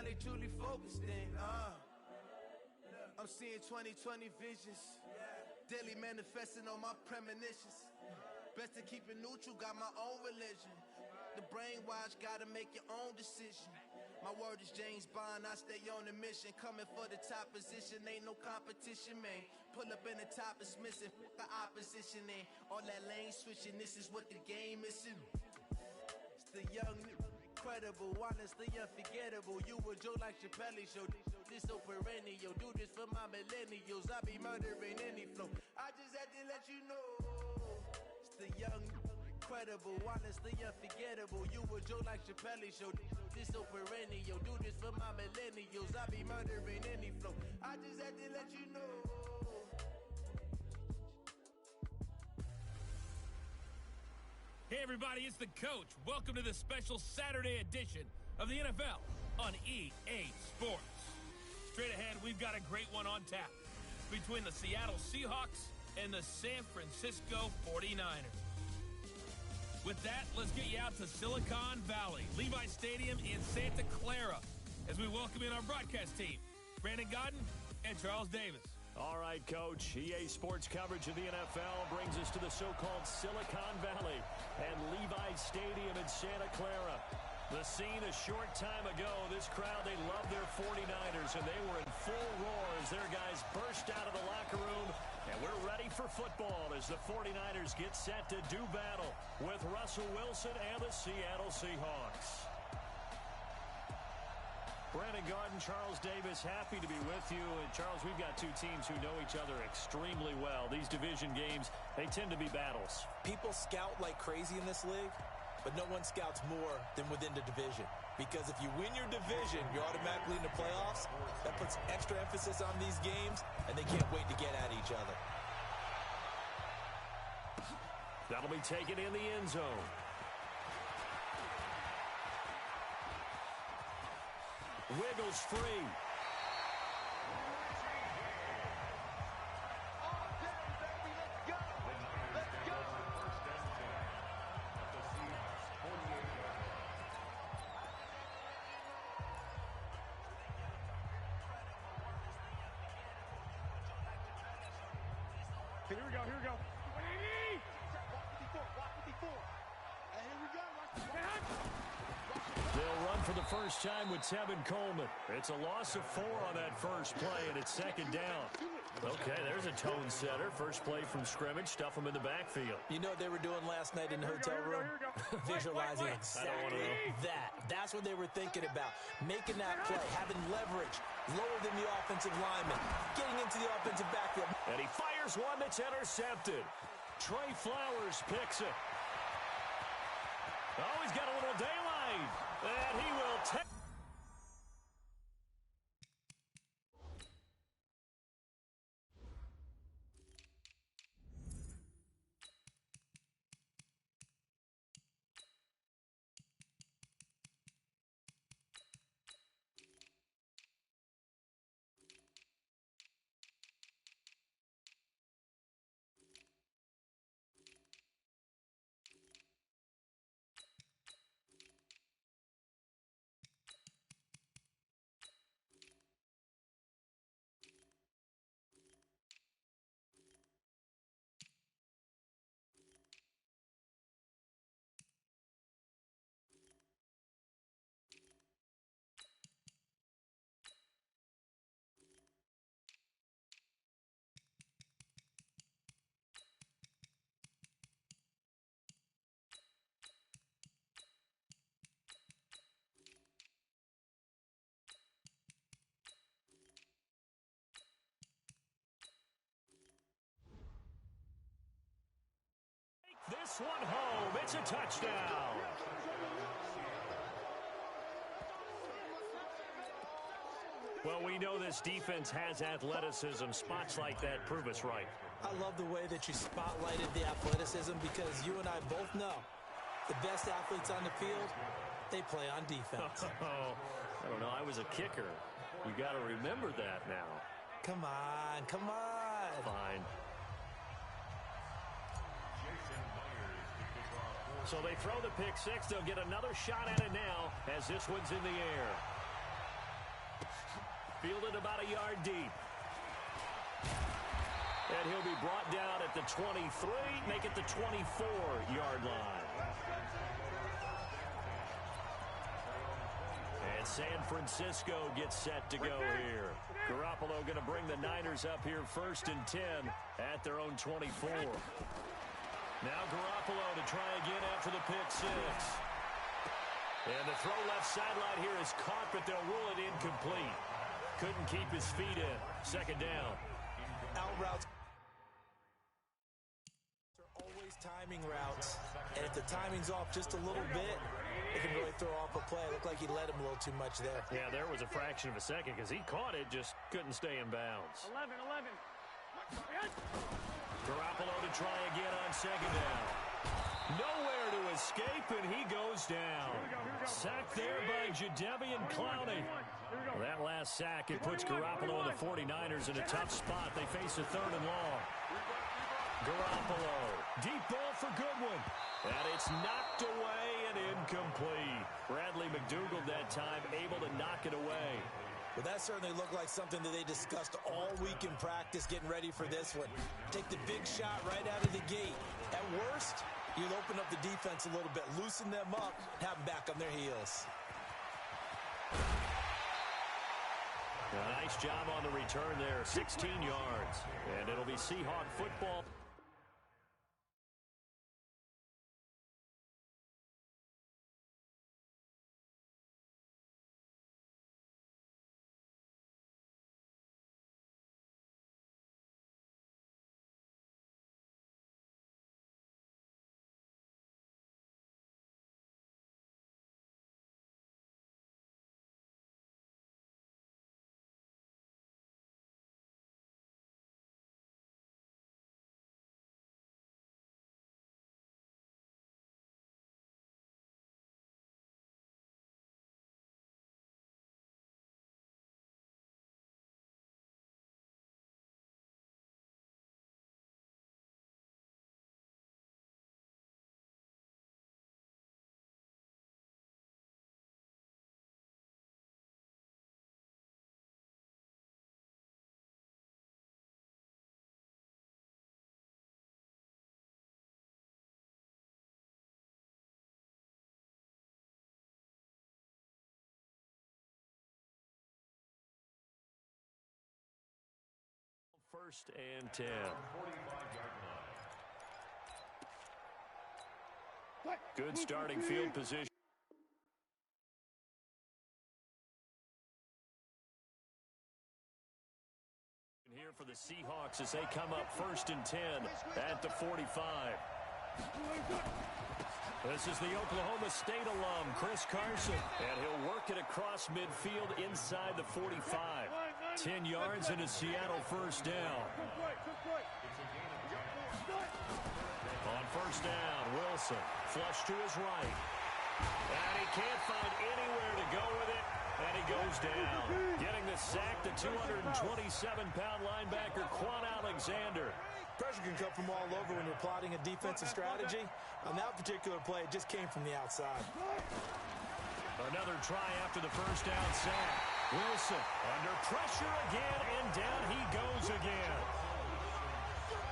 they truly focused in. I'm seeing 2020 visions, daily manifesting on my premonitions. Best to keep it neutral, got my own religion. The brainwash, gotta make your own decision. My word is James Bond, I stay on a mission. Coming for the top position, ain't no competition, man. Pull up in the top, it's missing, the opposition ain't. All that lane switching, this is what the game is. It's the young, incredible, honestly unforgettable. You a Joe like Chappelle show, this so perennial. Do this for my millennials, I be murdering any flow. I just had to let you know. It's the young, incredible, honestly unforgettable. You a Joe like Chappelle show, this so perennial. Do this for my millennials, I be murdering any flow. I just had to let you know. Hey everybody, it's the coach. Welcome to the special Saturday edition of the NFL on EA Sports. Straight ahead, we've got a great one on tap between the Seattle Seahawks and the San Francisco 49ers. With that, let's get you out to Silicon Valley, Levi Stadium in Santa Clara, as we welcome in our broadcast team, Brandon Godden and Charles Davis. All right, Coach. EA Sports coverage of the NFL brings us to the so-called Silicon Valley and Levi Stadium in Santa Clara. The scene a short time ago, this crowd, they love their 49ers, and they were in full roar as their guys burst out of the locker room. And we're ready for football as the 49ers get set to do battle with Russell Wilson and the Seattle Seahawks. Brandon Garden, Charles Davis, happy to be with you. And Charles, we've got two teams who know each other extremely well. These division games, they tend to be battles. People scout like crazy in this league, but no one scouts more than within the division. Because if you win your division, you're automatically in the playoffs. That puts extra emphasis on these games, and they can't wait to get at each other. That'll be taken in the end zone. Wiggles free. Here we go, here we go. They'll run for the first time with Tevin Coleman. It's a loss of 4 on that first play, and it's second down. Okay, there's a tone setter. First play from scrimmage, stuff them in the backfield. You know what they were doing last night in the hotel room? Visualizing exactly that. That's what they were thinking about. Making that play, having leverage, lower than the offensive lineman, getting into the offensive backfield. And he fires one that's intercepted. Trey Flowers picks it. Oh, he's got a little daylight. And he will take. This one home. It's a touchdown. Well, we know this defense has athleticism. Spots like that prove us right. I love the way that you spotlighted the athleticism because you and I both know the best athletes on the field, they play on defense. I don't know. I was a kicker. You got to remember that now. Come on, come on. Fine. So they throw the pick six. They'll get another shot at it now as this one's in the air. Fielded about a yard deep. And he'll be brought down at the 23, make it the 24-yard line. And San Francisco gets set to go here. Garoppolo going to bring the Niners up here 1st and 10 at their own 24. Now Garoppolo to try again after the pick six. And the throw left sideline here is caught, but they'll rule it incomplete. Couldn't keep his feet in. 2nd down. Out routes are always timing routes. And if the timing's off just a little bit, it can really throw off a play. It looked like he led him a little too much there. Yeah, there was a fraction of a second because he caught it, just couldn't stay in bounds. 11. Garoppolo to try again on 2nd down. Nowhere to escape, and he goes down. Sacked there by Jadeveon Clowney. Well, that last sack, it puts Garoppolo and the 49ers in a tough spot. They face a 3rd and long. Garoppolo, deep ball for Goodwin. And it's knocked away and incomplete. Bradley McDougald that time able to knock it away. Well, that certainly looked like something that they discussed all week in practice, getting ready for this one. Take the big shot right out of the gate. At worst, you'll open up the defense a little bit, loosen them up, have them back on their heels. A nice job on the return there, 16 yards. And it'll be Seahawk football. First and 10. Good starting field position. Here for the Seahawks as they come up 1st and 10 at the 45. This is the Oklahoma State alum, Chris Carson, and he'll work it across midfield inside the 45. 10 yards and a Seattle 1st down. On 1st down, Wilson, flush to his right. And he can't find anywhere to go with it, and he goes down. Getting the sack, the 227-pound linebacker, Quan Alexander. Pressure can come from all over when you're plotting a defensive strategy. On that particular play, it just came from the outside. Another try after the 1st down sack. Wilson under pressure again, and down he goes again.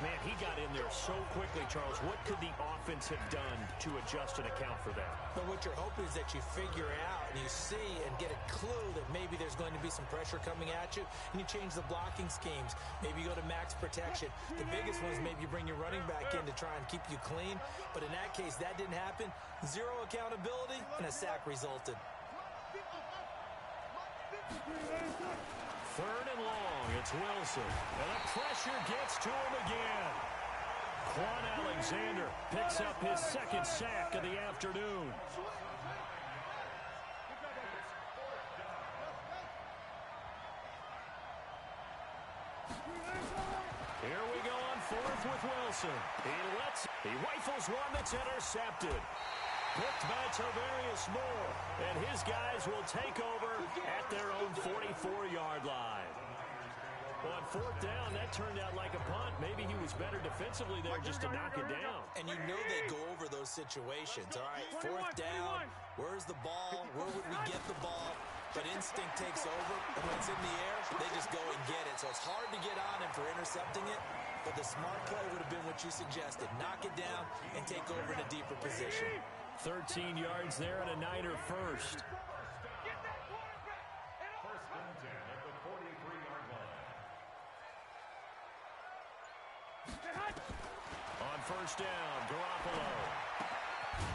Man, he got in there so quickly, Charles. What could the offense have done to adjust and account for that? But what you're hoping is that you figure out and you see and get a clue that maybe there's going to be some pressure coming at you, and you change the blocking schemes. Maybe you go to max protection. The biggest one is maybe you bring your running back in to try and keep you clean. But in that case, that didn't happen. Zero accountability, and a sack resulted. 3rd and long, it's Wilson. And the pressure gets to him again. Quan Alexander picks up his 2nd sack of the afternoon. Here we go on 4th with Wilson. He rifles one that's intercepted. Picked by Tavarius Moore, and his guys will take over at their own 44-yard line. Well, on 4th down, that turned out like a punt. Maybe he was better defensively there just to knock it down. And you know they go over those situations. All right, 4th down, where's the ball? Where would we get the ball? but instinct takes over, and when it's in the air, they just go and get it. So it's hard to get on him for intercepting it, but the smart play would have been what you suggested. Knock it down and take over in a deeper position. 13 yards there and a Niner first. On first down, Garoppolo.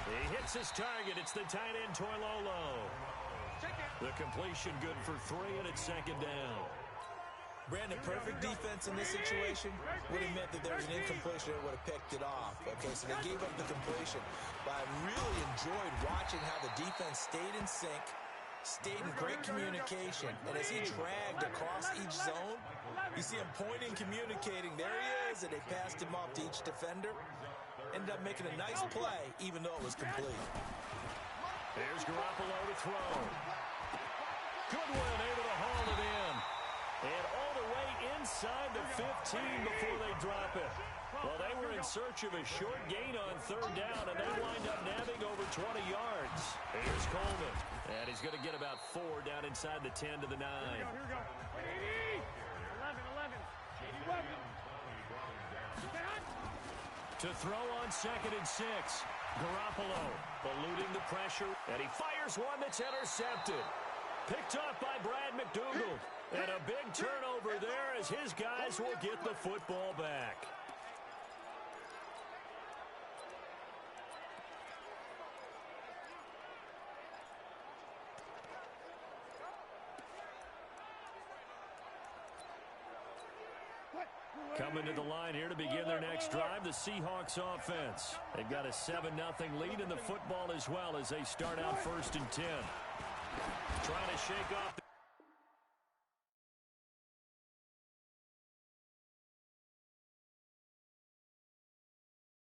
He hits his target. It's the tight end, Toilolo. The completion good for 3, and it's second down. Brandon, perfect defense in this situation would have meant that there was an incompletion that would have picked it off. Okay, so they gave up the completion. But I really enjoyed watching how the defense stayed in sync, stayed in great communication. And as he dragged across each zone, you see him pointing, communicating. There he is, and they passed him off to each defender. Ended up making a nice play, even though it was complete. There's Garoppolo to throw. Goodwin able to haul it in. And all the way inside the 15 before they drop it. Well, they were in search of a short gain on third down, and they wind up nabbing over 20 yards. Here's Coleman. And he's going to get about 4 down inside the 10 to the 9. Here we go. 11. To throw on 2nd and 6. Garoppolo eluding the pressure, and he fires one that's intercepted. Picked up by Brad McDougal. And a big turnover there as his guys will get the football back. Coming to the line here to begin their next drive, the Seahawks offense. They've got a 7-0 lead in the football as well as they start out 1st and 10. Trying to shake off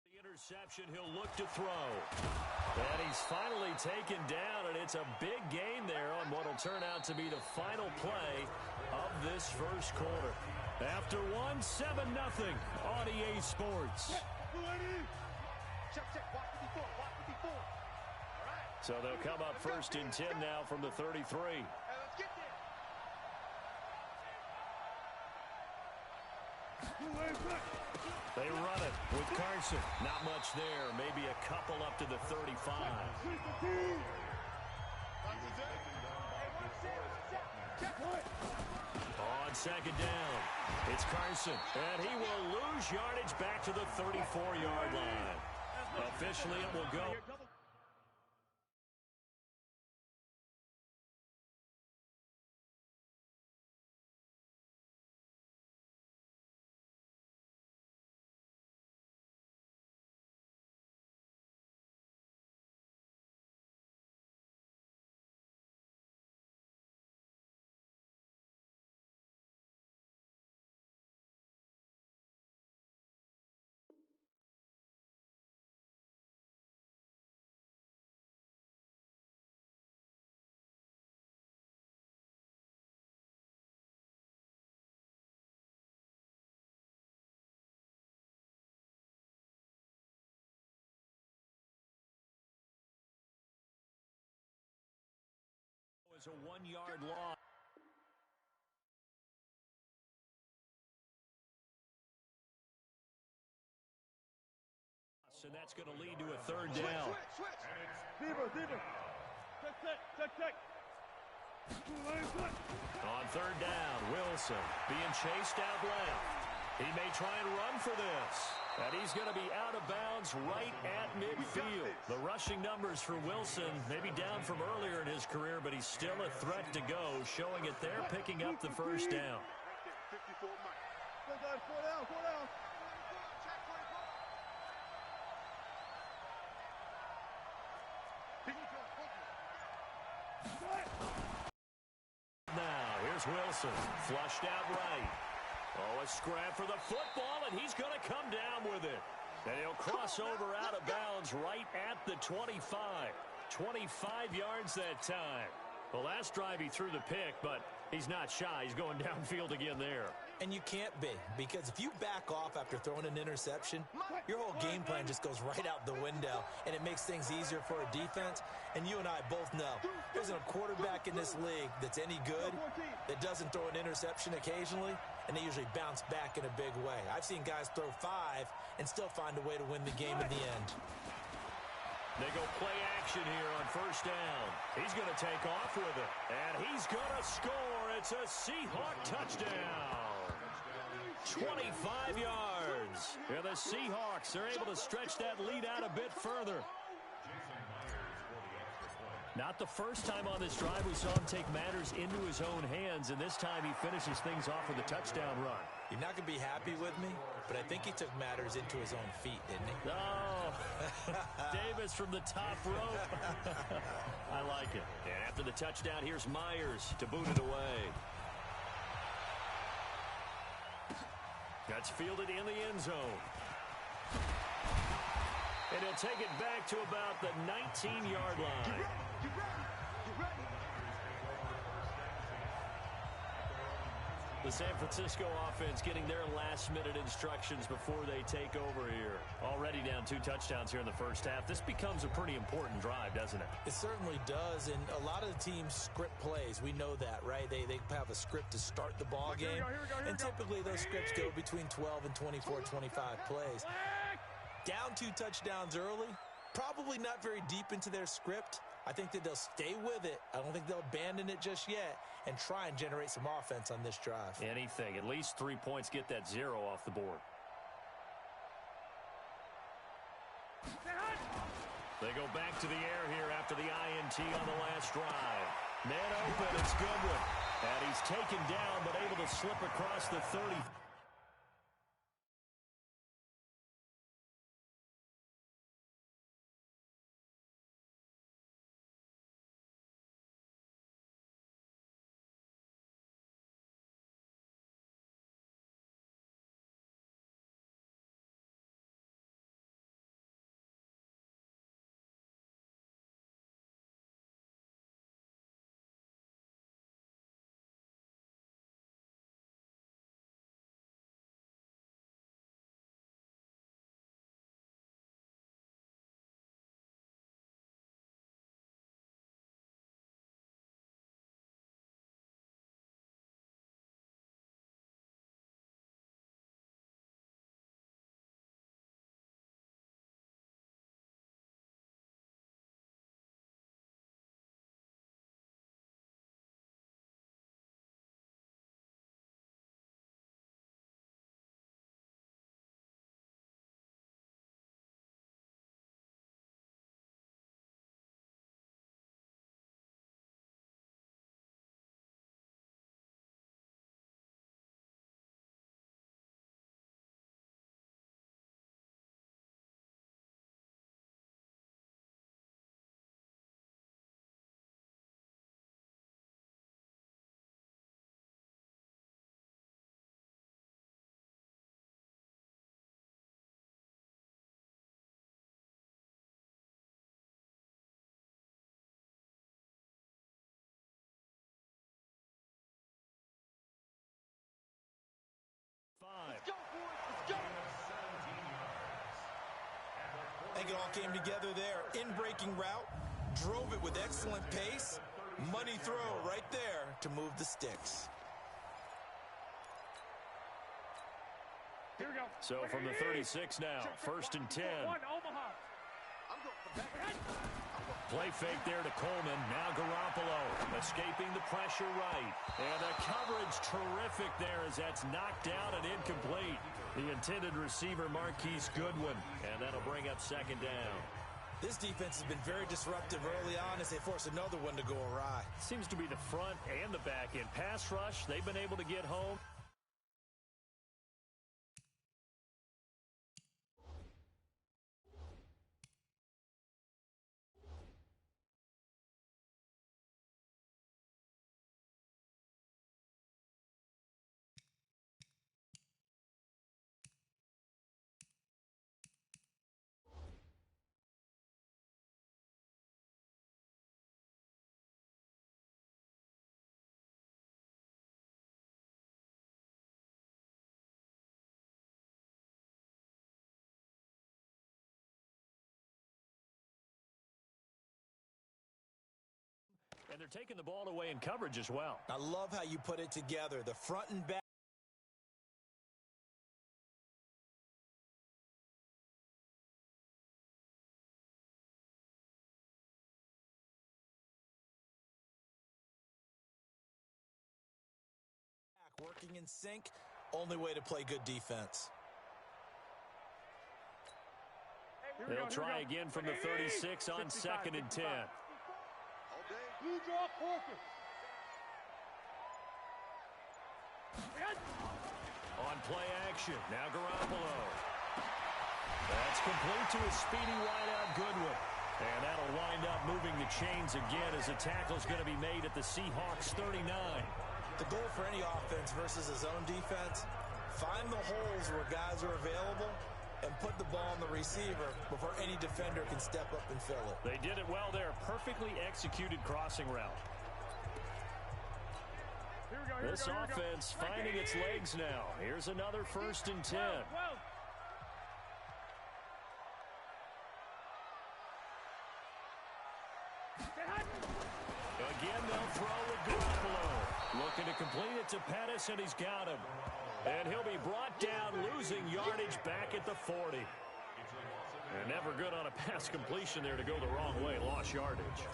the interception. He'll look to throw. And he's finally taken down, and it's a big gain there on what will turn out to be the final play of this first quarter. After 7-0 on EA Sports. So they'll come up 1st and 10 now from the 33. They run it with Carson. Not much there. Maybe a couple up to the 35. On 2nd down, it's Carson. And he will lose yardage back to the 34-yard line. Officially, it will go. A 1-yard loss. And that's going to lead to a 3rd down. Deeper. Check. On 3rd down, Wilson being chased out left. He may try and run for this. And he's going to be out of bounds right at midfield. The rushing numbers for Wilson may be down from earlier in his career, but he's still a threat to go, showing it there, picking up the 1st down. Now, here's Wilson, flushed out right. Oh, a scrap for the football, and he's going to come down with it. And he'll cross over out of bounds right at the 25. 25 yards that time. The last drive he threw the pick, but he's not shy. He's going downfield again there. And you can't be, because if you back off after throwing an interception, your whole game plan just goes right out the window, and it makes things easier for a defense. And you and I both know there isn't a quarterback in this league that's any good that doesn't throw an interception occasionally, and they usually bounce back in a big way. I've seen guys throw 5 and still find a way to win the game in the end. They go play action here on first down. He's going to take off with it, and he's going to score. It's a Seahawk touchdown. 25 yards. And the Seahawks are able to stretch that lead out a bit further. Not the first time on this drive we saw him take matters into his own hands, and this time he finishes things off with a touchdown run. You're not going to be happy with me, but I think he took matters into his own feet, didn't he? Oh, Davis from the top rope. I like it. And after the touchdown, here's Myers to boot it away. That's fielded in the end zone. And he'll take it back to about the 19-yard line. The San Francisco offense getting their last-minute instructions before they take over here. Already down 2 touchdowns here in the first half. This becomes a pretty important drive, doesn't it? It certainly does, and a lot of the teams script plays. We know that, right? They have a script to start the ball game, and typically those scripts go between 12 and 24, 25 plays. Down 2 touchdowns early, probably not very deep into their script. I think that they'll stay with it. I don't think they'll abandon it just yet and try and generate some offense on this drive. Anything. At least 3 points, get that 0 off the board. They go back to the air here after the INT on the last drive. Man open, it's Goodwin. And he's taken down but able to slip across the 30. I think it all came together there. In-breaking route, drove it with excellent pace. Money throw right there to move the sticks. Here we go. So from the 36 now, 1st and 10. Play fake there to Coleman. Now Garoppolo escaping the pressure right. And the coverage terrific there as that's knocked down and incomplete. The intended receiver, Marquise Goodwin. And that'll bring up 2nd down. This defense has been very disruptive early on as they force another one to go awry. Seems to be the front and the back end. Pass rush, they've been able to get home. And they're taking the ball away in coverage as well. I love how you put it together. The front and back. Working in sync, only way to play good defense. They'll try again from the 36 on 2nd and 10. Blue draw focus. On play action, now Garoppolo. That's complete to a speedy wideout Goodwin. And that'll wind up moving the chains again as a tackle's going to be made at the Seahawks 39. The goal for any offense versus a zone defense, find the holes where guys are available and put the ball on the receiver before any defender can step up and fill it. They did it well there. Perfectly executed crossing route. This offense finding its legs now. Here's another 1st and 10. Again, they'll throw with Garoppolo. Looking to complete it to Pettis, and he's got him. And he'll be brought down, losing yardage back at the 40. And never good on a pass completion there to go the wrong way. Lost yardage.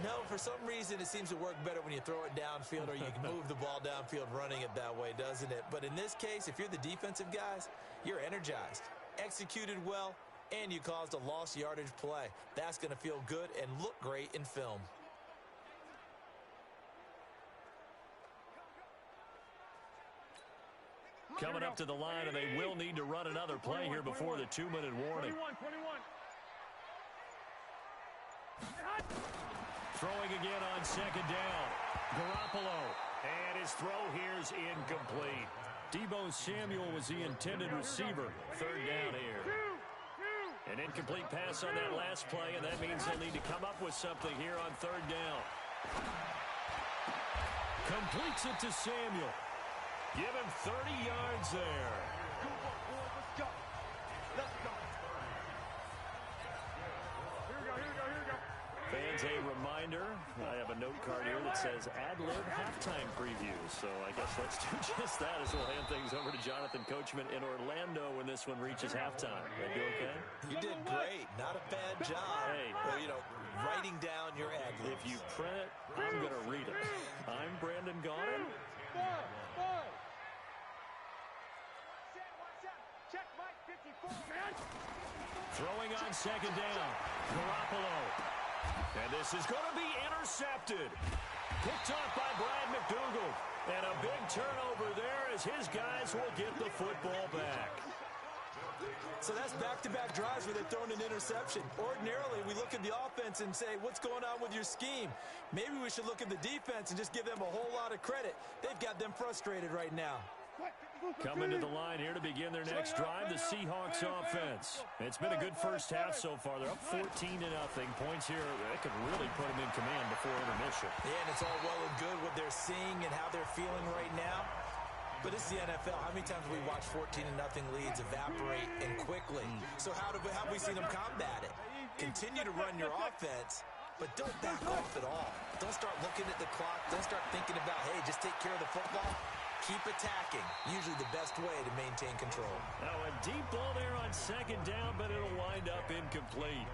No, for some reason it seems to work better when you throw it downfield or you can move the ball downfield running it that way, doesn't it? But in this case, if you're the defensive guys, you're energized, executed well, and you caused a lost yardage play. That's going to feel good and look great in film. Coming up to the line, and they will need to run another play here before the 2-minute warning. 21. Throwing again on 2nd down. Garoppolo. And his throw here's incomplete. Deebo Samuel was the intended receiver. 3rd down here. An incomplete pass on that last play, and that means they'll need to come up with something here on 3rd down. Completes it to Samuel. Give him 30 yards there. Let's go. Here we go. Fans, a reminder, I have a note card here that says ad-lib halftime preview. So I guess let's do just that as we'll hand things over to Jonathan Coachman in Orlando when this one reaches halftime. That do okay? You did great. Not a bad job. Hey. Well, writing down your ad-libs. If you print it, I'm going to read it. I'm Brandon Gaudin. Throwing on 2nd down. Garoppolo. And this is going to be intercepted. Picked off by Brad McDougald. And a big turnover there as his guys will get the football back. So that's back-to-back drives where they're throwing an interception. Ordinarily, we look at the offense and say, what's going on with your scheme? Maybe we should look at the defense and just give them a whole lot of credit. They've got them frustrated right now. Coming to the line here to begin their next drive, the Seahawks offense. It's been a good first half so far. They're up 14-0. Points here, that could really put them in command before intermission. Yeah, and it's all well and good what they're seeing and how they're feeling right now. But it's the NFL. How many times have we watched 14-0 leads evaporate and quickly? So how have we seen them combat it? Continue to run your offense, but don't back off at all. Don't start looking at the clock. Don't start thinking about, hey, just take care of the football. Keep attacking. Usually the best way to maintain control. Now a deep ball there on 2nd down, but it'll wind up incomplete.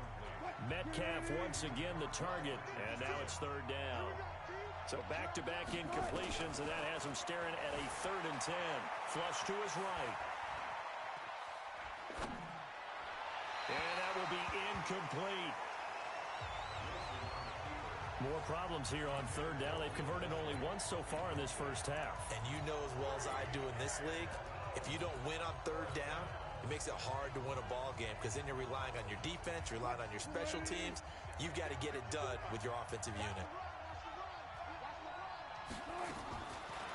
Metcalf once again the target, and now it's 3rd down. So back-to-back incompletions, and that has him staring at a 3rd and 10. Flush to his right. And that will be incomplete. More problems here on 3rd down. They've converted only once so far in this first half. And you know as well as I do in this league, if you don't win on 3rd down, it makes it hard to win a ball game because then you're relying on your defense, you're relying on your special teams. You've got to get it done with your offensive unit.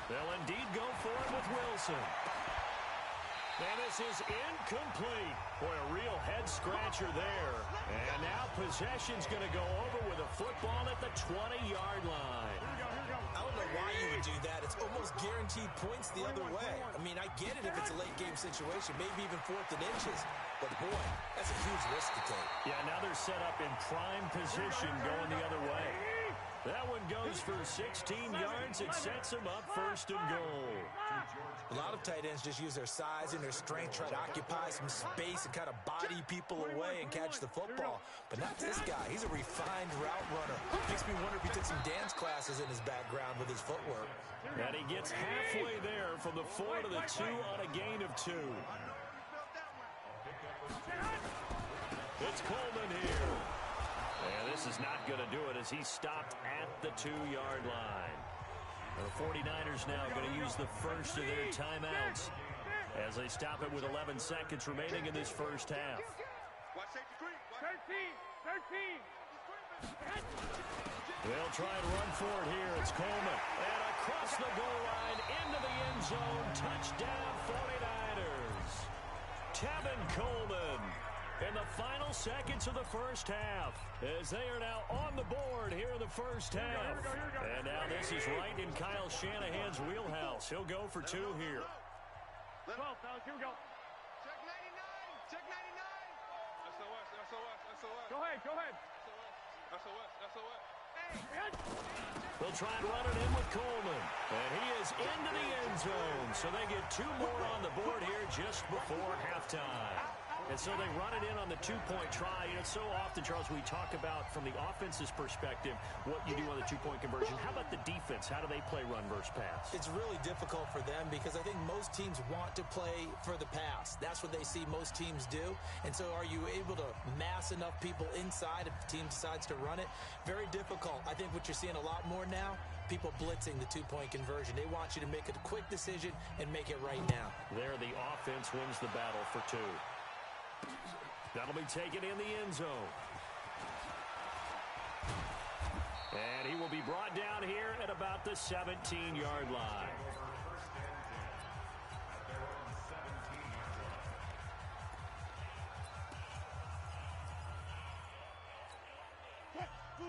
They'll indeed go for it with Wilson. And this is incomplete. Boy, a real head-scratcher there. And now possession's going to go over with a football at the 20-yard line. I don't know why you would do that. It's almost guaranteed points the other way. I mean, I get it if it's a late-game situation, maybe even 4th and inches. But, boy, that's a huge risk to take. Yeah, now they're set up in prime position going the other way. That one goes for 16 yards. It sets him up first and goal. A lot of tight ends just use their size and their strength, try to occupy some space and kind of body people away and catch the football. But not this guy. He's a refined route runner. Makes me wonder if he took some dance classes in his background with his footwork. And he gets halfway there from the 4 to the 2 on a gain of 2. It's Coleman here. And this is not going to do it as he stopped at the 2-yard line. The 49ers now going to use the first of their timeouts as they stop it with 11 seconds remaining in this first half. 13. They'll try and run for it here. It's Coleman. And across the goal line into the end zone. Touchdown 49ers. Tevin Coleman in the final seconds of the first half as they are now on the board here in the first half. And now this is right in Kyle Shanahan's wheelhouse. He'll go for 2 here. 12, fellas, here we go. Check 99. Check 99. SOS. Go ahead. SOS. They'll try and run it in with Coleman. And he is into the end zone. So they get 2 more on the board here just before halftime. And so they run it in on the 2-point try. You know, so often, Charles, we talk about from the offense's perspective what you do on the 2-point conversion. How about the defense? How do they play run versus pass? It's really difficult for them because I think most teams want to play for the pass. That's what they see most teams do. And so are you able to mass enough people inside if the team decides to run it? Very difficult. I think what you're seeing a lot more now, people blitzing the 2-point conversion. They want you to make a quick decision and make it right now. There, the offense wins the battle for 2. That'll be taken in the end zone. And he will be brought down here at about the 17-yard line.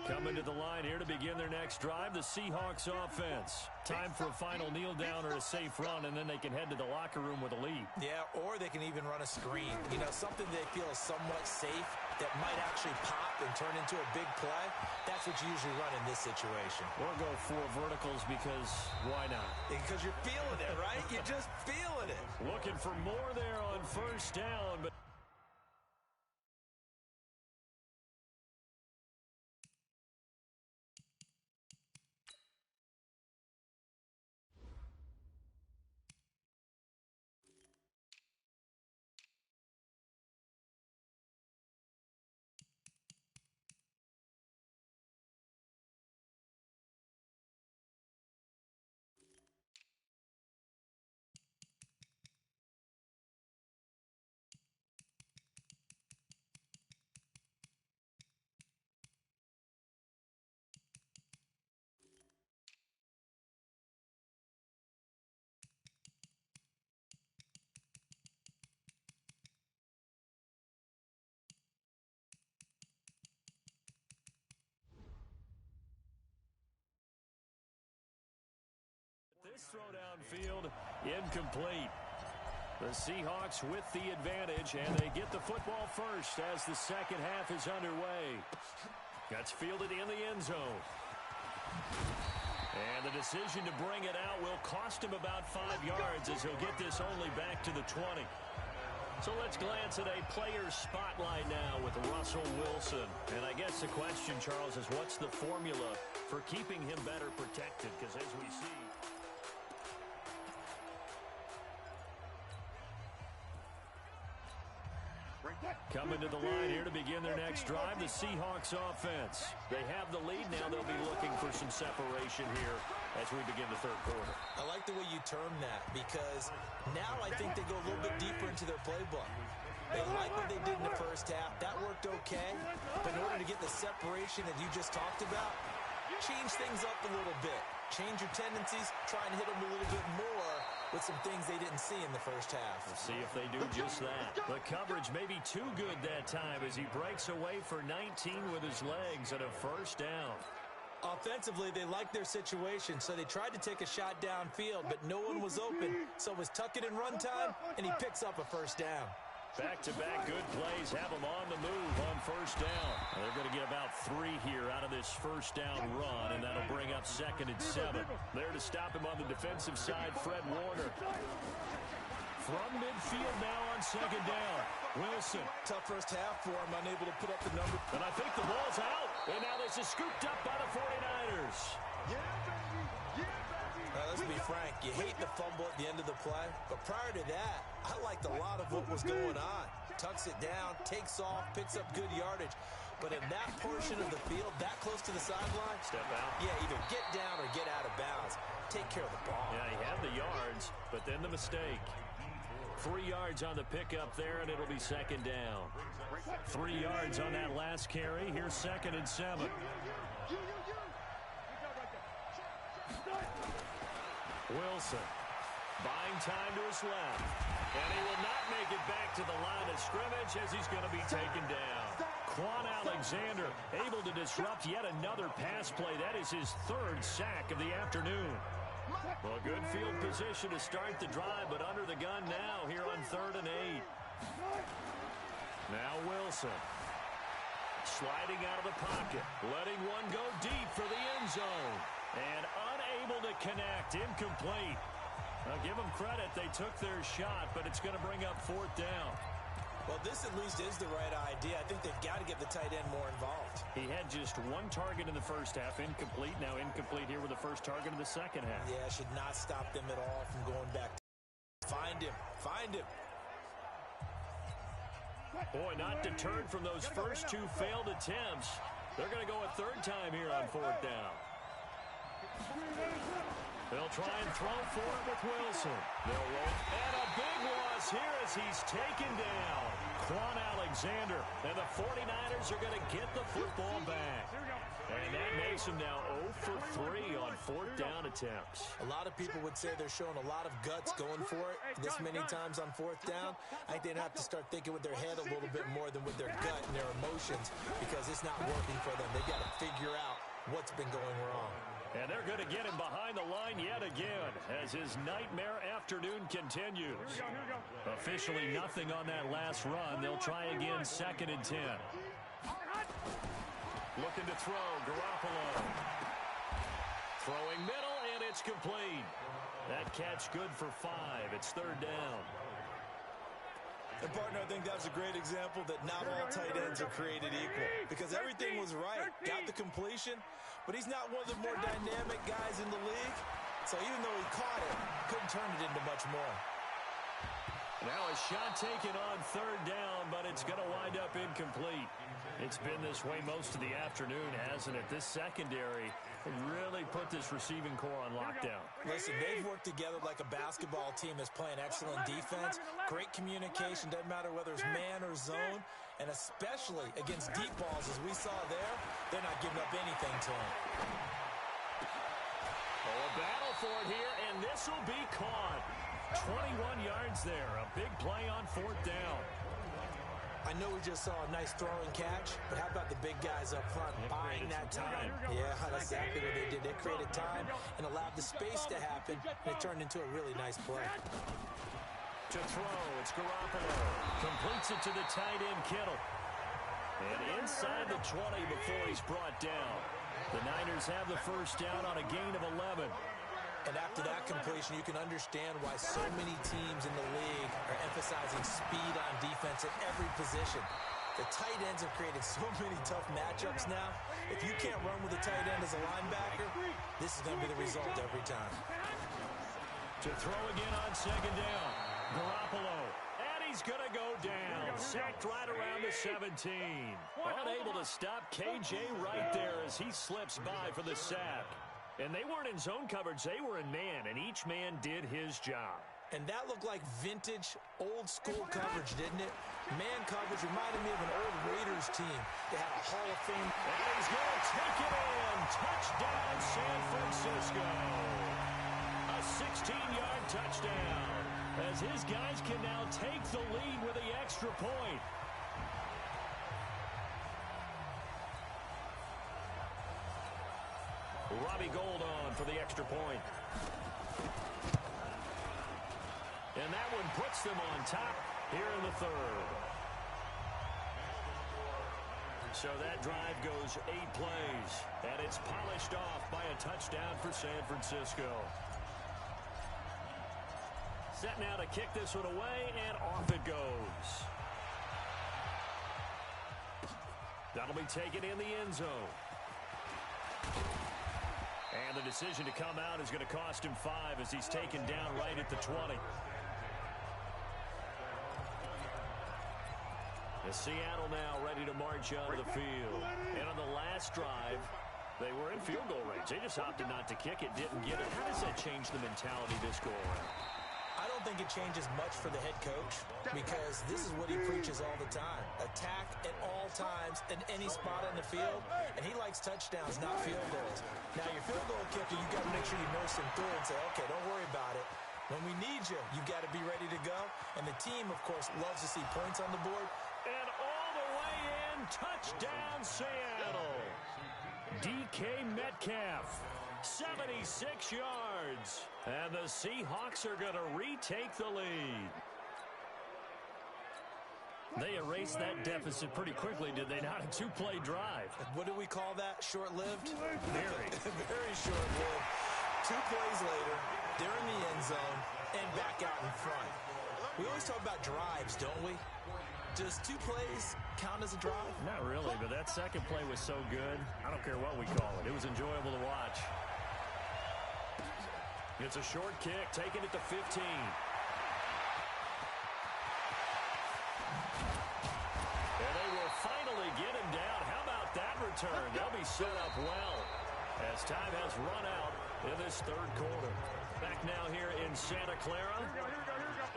Coming to the line here to begin their next drive, the Seahawks offense. Time for a final kneel down or a safe run, and then they can head to the locker room with a lead. Yeah, or they can even run a screen. You know, something they feel is somewhat safe that might actually pop and turn into a big play. That's what you usually run in this situation. Or go 4 verticals because why not? Because you're feeling it, right? You're just feeling it. Looking for more there on first down, but this throw downfield, incomplete. The Seahawks with the advantage, and they get the football first as the second half is underway. That's fielded in the end zone. And the decision to bring it out will cost him about 5 yards as he'll get this only back to the 20. So let's glance at a player's spotlight now with Russell Wilson. And I guess the question, Charles, is what's the formula for keeping him better protected? Because as we see, coming to the line here to begin their next drive, the Seahawks offense. They have the lead now. They'll be looking for some separation here as we begin the third quarter. I like the way you term that because now I think they go a little bit deeper into their playbook. They like what they did in the first half. That worked okay. But in order to get the separation that you just talked about, change things up a little bit. Change your tendencies. Try and hit them a little bit more with some things they didn't see in the first half. We'll see if they do just that. The coverage may be too good that time as he breaks away for 19 with his legs at a first down. Offensively, they liked their situation, so they tried to take a shot downfield, but no one was open. So it was tuck it and run time, and he picks up a first down. Back-to-back good plays have them on the move on first down. They're going to get about 3 here out of this first down run, and that'll bring up 2nd and 7. There to stop him on the defensive side, Fred Warner. From midfield now on 2nd down. Wilson. Tough first half for him, unable to put up the number. And I think the ball's out. And now this is scooped up by the 49ers. Let's be frank, you hate the fumble at the end of the play, but prior to that, I liked a lot of what was going on. Tucks it down, takes off, picks up good yardage. But in that portion of the field, that close to the sideline, step out. Yeah, either get down or get out of bounds. Take care of the ball. Yeah, he had the yards, but then the mistake. 3 yards on the pickup there, and it'll be 2nd down. 3 yards on that last carry. Here's 2nd and 7. Wilson buying time to his left. And he will not make it back to the line of scrimmage as he's going to be taken down. Quan Alexander able to disrupt yet another pass play. That is his 3rd sack of the afternoon. Well, good field position to start the drive, but under the gun now here on 3rd and 8. Now Wilson. Sliding out of the pocket. Letting one go deep for the end zone. And unable to connect. Incomplete. Now give them credit. They took their shot, but it's going to bring up 4th down. Well, this at least is the right idea. I think they've got to get the tight end more involved. He had just 1 target in the first half. Incomplete. Now incomplete here with the first target in the second half. Yeah, should not stop them at all from going back. Find him. Find him. Boy, not deterred from those first 2 failed attempts. They're going to go a 3rd time here on 4th down. They'll try and throw for it with Wilson. They'll roll. And a big loss here as he's taken down. Quan Alexander. And the 49ers are going to get the football back. And that makes them now 0 for 3 on 4th down attempts. A lot of people would say they're showing a lot of guts going for it this many times on 4th down. I think they'd have to start thinking with their head a little bit more than with their gut and their emotions because it's not working for them. They've got to figure out what's been going wrong. And they're going to get him behind the line yet again as his nightmare afternoon continues. Officially nothing on that last run. They'll try again 2nd and 10. Looking to throw, Garoppolo. Throwing middle, and it's complete. That catch good for 5. It's 3rd down. And, partner, I think that's a great example that not all tight ends are created equal because everything was right. Got the completion, but he's not one of the more dynamic guys in the league. So even though he caught it, couldn't turn it into much more. Now a shot taken on 3rd down, but it's going to wind up incomplete. It's been this way most of the afternoon, hasn't it? This secondary really put this receiving core on lockdown. Listen, they've worked together like a basketball team that's playing excellent defense. Great communication, doesn't matter whether it's man or zone. And especially against deep balls, as we saw there, they're not giving up anything to him. Oh, a battle for it here, and this will be caught. 21 yards there. A big play on 4th down. I know we just saw a nice throwing catch, but how about the big guys up front buying that time? Yeah, that's exactly what they did. They created time and allowed the space to happen, and it turned into a really nice play. To throw, it's Garoppolo. Completes it to the tight end, Kittle. And inside the 20 before he's brought down. The Niners have the first down on a gain of 11. And after that completion, you can understand why so many teams in the league are emphasizing speed on defense at every position. The tight ends have created so many tough matchups now. If you can't run with a tight end as a linebacker, this is going to be the result every time. To throw again on 2nd down. Garoppolo. And he's going to go down. Sacked right around the 17. Unable to stop KJ right there as he slips by for the sack. And they weren't in zone coverage. They were in man, and each man did his job. And that looked like vintage, old-school coverage, didn't it? Man coverage reminded me of an old Raiders team. They had a Hall of Fame. And he's going to take it in. Touchdown, San Francisco. A 16-yard touchdown as his guys can now take the lead with the extra point. Robbie Gould on for the extra point. And that one puts them on top. here in the third. So that drive goes 8 plays, and it's polished off by a touchdown for San Francisco. Set now to kick this one away, and off it goes. That'll be taken in the end zone. And the decision to come out is going to cost him 5 as he's taken down right at the 20. Seattle now ready to march onto the field. And on the last drive, they were in field goal range. They just opted not to kick it, didn't get it. How does that change the mentality this go around? I don't think it changes much for the head coach because this is what he preaches all the time. Attack at all times in any spot on the field, and he likes touchdowns, not field goals. Now, your field goal kicker, you got to make sure you nurse him through and say, okay, don't worry about it. When we need you, you got to be ready to go. And the team, of course, loves to see points on the board. And all the way in, touchdown Seattle. DK Metcalf, 76 yards. And the Seahawks are going to retake the lead. They erased that deficit pretty quickly, did they not? A 2-play drive. What do we call that? Short-lived? Very. Very short-lived. 2 plays later, they're in the end zone and back out in front. We always talk about drives, don't we? Does 2 plays count as a drive? Not really, but that second play was so good. I don't care what we call it. It was enjoyable to watch. It's a short kick, taking it to 15. And they will finally get him down. How about that return? They'll be set up well as time has run out in this third quarter. Back now here in Santa Clara.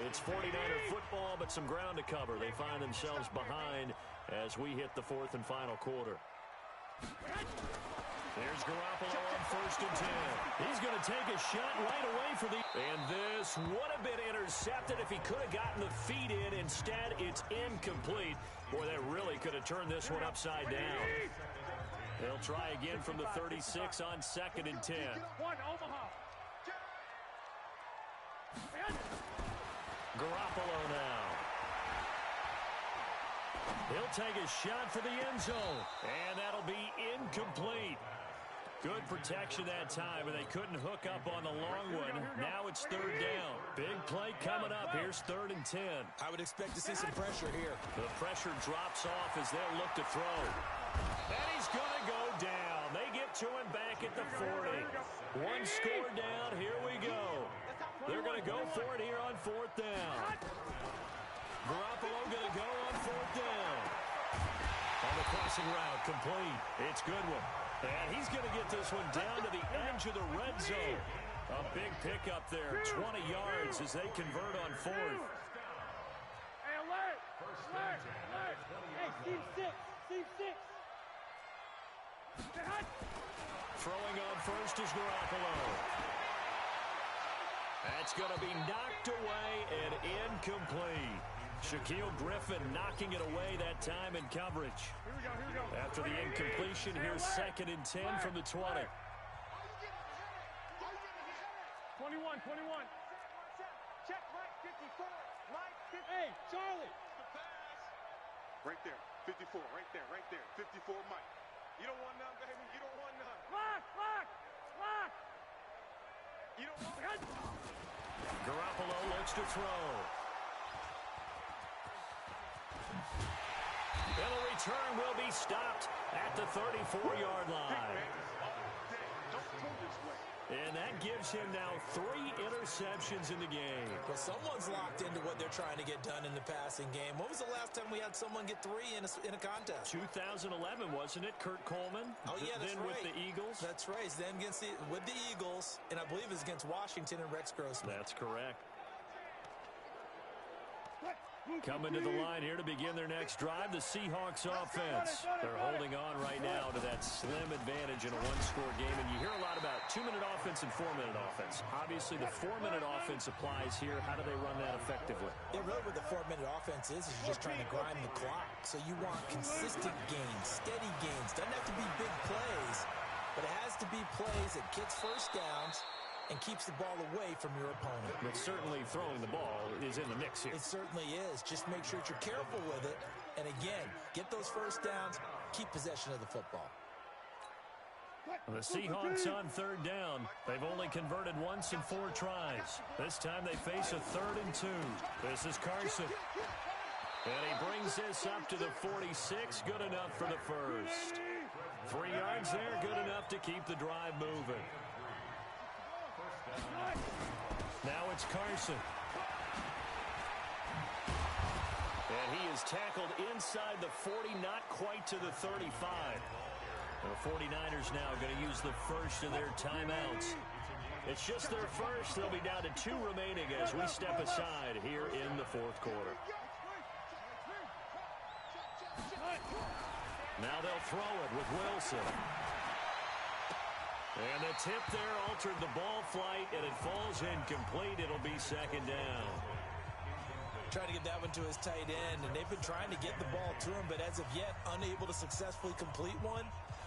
It's 49er football, but some ground to cover. They find themselves behind as we hit the fourth and final quarter. There's Garoppolo on 1st and 10. He's going to take a shot right away for the... And this would have been intercepted if he could have gotten the feet in. Instead, it's incomplete. Boy, that really could have turned this one upside down. They'll try again from the 36 on 2nd and 10. Garoppolo now. He'll take a shot for the end zone. And that'll be incomplete. Good protection that time, and they couldn't hook up on the long one. Now it's 3rd down. Big play coming up. Here's 3rd and 10. I would expect to see some pressure here. The pressure drops off as they'll look to throw. And he's going to go down. They get to him back at the 40. 1 score down. Here we go. They're going to go for it here on 4th down. Garoppolo going to go on 4th down. On the crossing route, complete. It's Goodwin. And he's going to get this one down to the edge of the red zone. A big pickup there, 20 yards as they convert on 4th. Hey, alert! Alert! Alert! Hey, Steve 6! Steve 6! Throwing on 1st is Garoppolo. That's going to be knocked away and incomplete. Shaquille Griffin knocking it away that time in coverage. Here we go. After the incompletion, here's 2nd and 10 from the 20. 21. Check right, 54. Right, 50. Hey, Charlie. Right there, 54, right there. 54, Mike. You don't want none, baby. You don't want none. Lock. You don't want none. Garoppolo looks to throw. And the return will be stopped at the 34-yard line. Don't go this way. And that gives him now 3 interceptions in the game. Well, someone's locked into what they're trying to get done in the passing game. When was the last time we had someone get 3 in a contest? 2011, wasn't it? Kurt Coleman? Oh, yeah, that's then right. with the Eagles? That's right. It's then with the Eagles, and I believe it's against Washington and Rex Grossman. That's correct. Coming to the line here to begin their next drive, the Seahawks offense. They're holding on right now to that slim advantage in a 1-score game, and you hear a lot about 2-minute offense and 4-minute offense. Obviously, the 4-minute offense applies here. How do they run that effectively? Yeah, really what the 4-minute offense is you're just trying to grind the clock. So you want consistent gains, steady gains. Doesn't have to be big plays, but it has to be plays that gets first downs and keeps the ball away from your opponent. But certainly throwing the ball is in the mix here. It certainly is. Just make sure that you're careful with it. And again, get those first downs, keep possession of the football. The Seahawks on third down. They've only converted once in 4 tries. This time they face a 3rd and 2. This is Carson. And he brings this up to the 46. Good enough for the first. 3 yards there, good enough to keep the drive moving. Now it's Carson. And he is tackled inside the 40, not quite to the 35. The 49ers now going to use the first of their timeouts. It's just their first. They'll be down to 2 remaining as we step aside here in the 4th quarter. Now they'll throw it with Wilson. And the tip there altered the ball flight, and it falls incomplete. It'll be 2nd down. Trying to get that one to his tight end, and they've been trying to get the ball to him, but as of yet, unable to successfully complete one.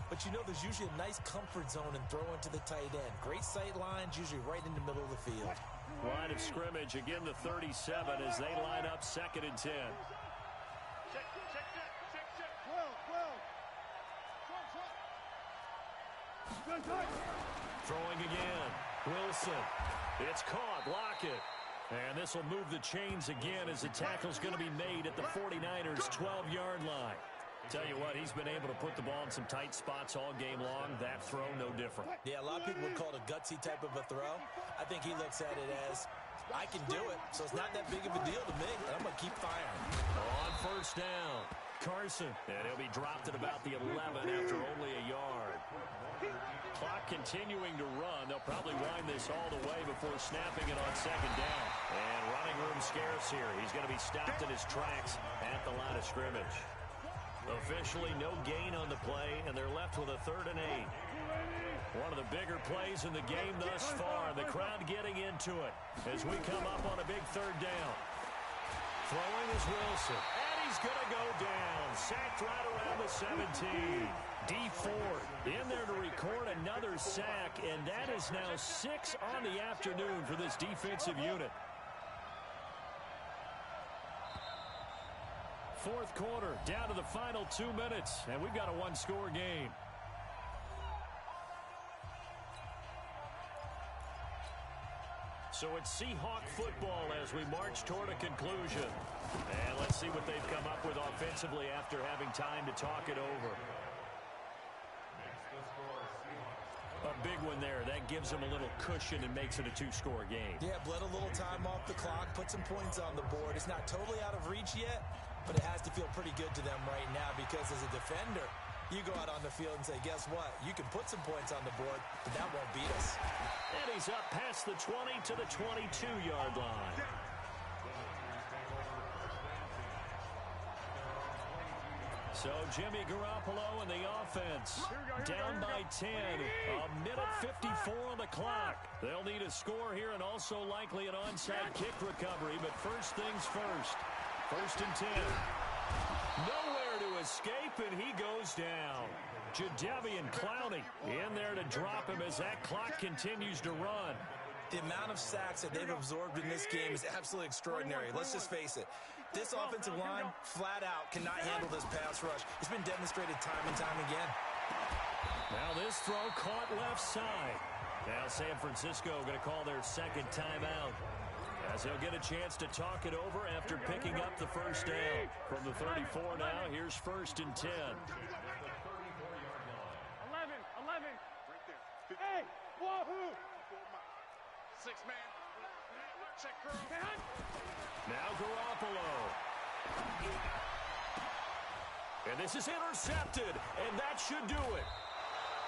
But you know there's usually a nice comfort zone in throwing to the tight end. Great sight lines, usually right in the middle of the field. Line of scrimmage, again the 37 as they line up 2nd and 10. Throwing again. Wilson. It's caught. Lockett. And this will move the chains again as the tackle's going to be made at the 49ers' 12-yard line. Tell you what, he's been able to put the ball in some tight spots all game long. That throw, no different. Yeah, a lot of people would call it a gutsy type of a throw. I think he looks at it as, I can do it, so it's not that big of a deal to me, and I'm going to keep firing. On 1st down, Carson. And he'll be dropped at about the 11 after only a yard. Clock continuing to run. They'll probably wind this all the way before snapping it on 2nd down. And running room scarce here. He's going to be stopped in his tracks at the line of scrimmage. Officially no gain on the play, and they're left with a 3rd and 8. One of the bigger plays in the game thus far. The crowd getting into it as we come up on a big 3rd down. Throwing is Wilson, and he's going to go down. Sacked right around the 17. Dee Ford in there to record another sack, and that is now 6 on the afternoon for this defensive unit. 4th quarter, down to the final 2 minutes, and we've got a 1-score game. So it's Seahawk football as we march toward a conclusion. And let's see what they've come up with offensively after having time to talk it over. A big one there. That gives them a little cushion and makes it a 2-score game. Yeah, bled a little time off the clock, put some points on the board. It's not totally out of reach yet, but it has to feel pretty good to them right now because as a defender, you go out on the field and say, guess what? You can put some points on the board, but that won't beat us. And he's up past the 20 to the 22-yard line. So Jimmy Garoppolo and the offense down by 10. A minute 54 on the clock. They'll need a score here and also likely an onside kick recovery, but first things first. 1st and 10. Nowhere to escape, and he goes down. Jadeveon Clowney in there to drop him as that clock continues to run. The amount of sacks that they've absorbed in this game is absolutely extraordinary. Let's just face it. This offensive line, flat out, cannot handle this pass rush. It's been demonstrated time and time again. Now this throw caught left side. Now San Francisco going to call their 2nd timeout, as they'll get a chance to talk it over after picking up the first down. From the 34 now, here's 1st and 10. 11. Hey, wahoo! 6-man. Check curl. Now Garoppolo. And this is intercepted, and that should do it.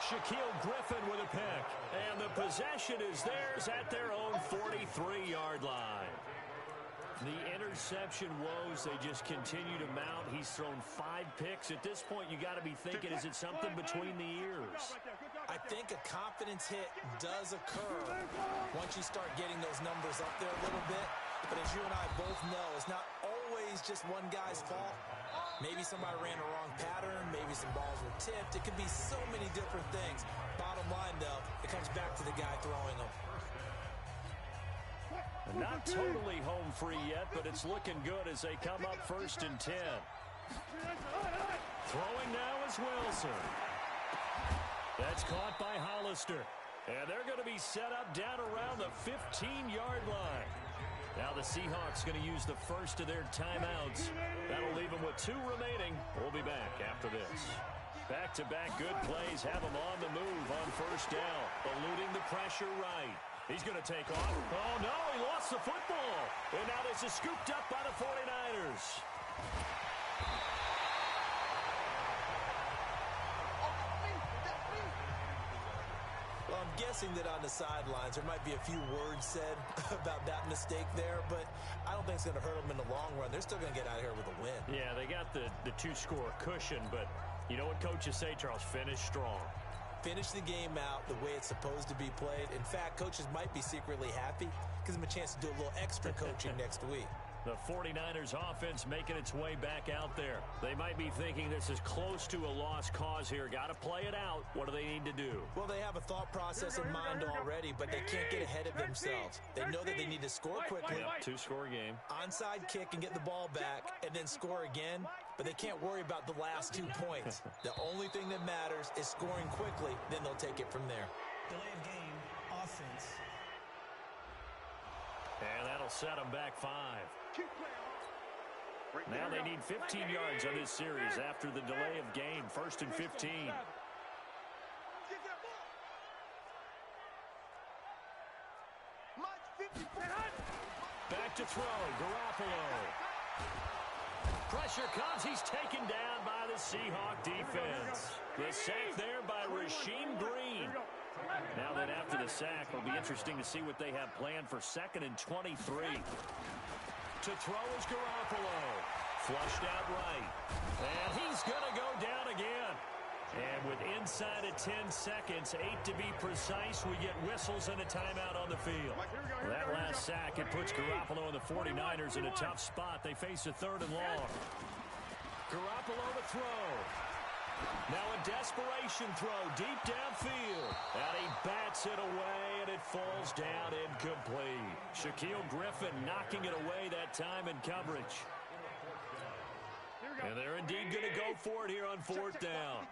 Shaquille Griffin with a pick. And the possession is theirs at their own 43-yard line. The interception woes, they just continue to mount. He's thrown 5 picks. At this point, you got to be thinking, is it something between the ears? I think a confidence hit does occur once you start getting those numbers up there a little bit. But as you and I both know, it's not always just one guy's fault. Maybe somebody ran a wrong pattern. Maybe some balls were tipped. It could be so many different things. Bottom line, though, it comes back to the guy throwing them. Not totally home free yet, but it's looking good as they come up 1st and 10. Throwing now is Wilson. That's caught by Hollister. And they're going to be set up down around the 15-yard line. Now the Seahawks going to use the first of their timeouts. That'll leave them with 2 remaining. We'll be back after this. Back-to-back good plays have them on the move on 1st down. Eluding the pressure right. He's going to take off. Oh, no, he lost the football. And now this is scooped up by the 49ers. Well, I'm guessing that on the sidelines there might be a few words said about that mistake there, but I don't think it's going to hurt them in the long run. They're still going to get out of here with a win. Yeah, they got the 2-score cushion, but you know what coaches say, Charles? Finish strong. Finish the game out the way it's supposed to be played. In fact, coaches might be secretly happy. Gives them a chance to do a little extra coaching next week. The 49ers offense making its way back out there. They might be thinking this is close to a lost cause here. Got to play it out. What do they need to do? Well, they have a thought process in mind already, but they can't get ahead of themselves. They know that they need to score quickly. Yep, 2-score game. Onside kick and get the ball back and then score again, but they can't worry about the last 2 points. The only thing that matters is scoring quickly, then they'll take it from there. Delay of game, offense. And that'll set them back 5. Now they need 15 yards on this series after the delay of game. 1st and 15. Back to throw. Garoppolo. Pressure comes. He's taken down by the Seahawk defense. The sack there by Rasheem Green. Now then, after the sack, it'll be interesting to see what they have planned for 2nd and 23. To throw is Garoppolo. Flushed out right. And he's going to go down again. And with inside of 10 seconds, 8 to be precise, we get whistles and a timeout on the field. That last sack, it puts Garoppolo and the 49ers in a tough spot. They face a 3rd and long. Garoppolo to throw. Now a desperation throw deep downfield. And he bats it away, and it falls down incomplete. Shaquille Griffin knocking it away that time in coverage. And they're indeed going to go for it here on 4th down.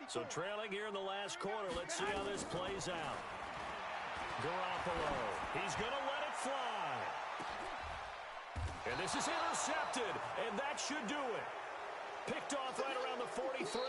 So trailing here in the last quarter. Let's see how this plays out. Garoppolo. He's going to let it fly. And this is intercepted, and that should do it. Picked off right around the 43.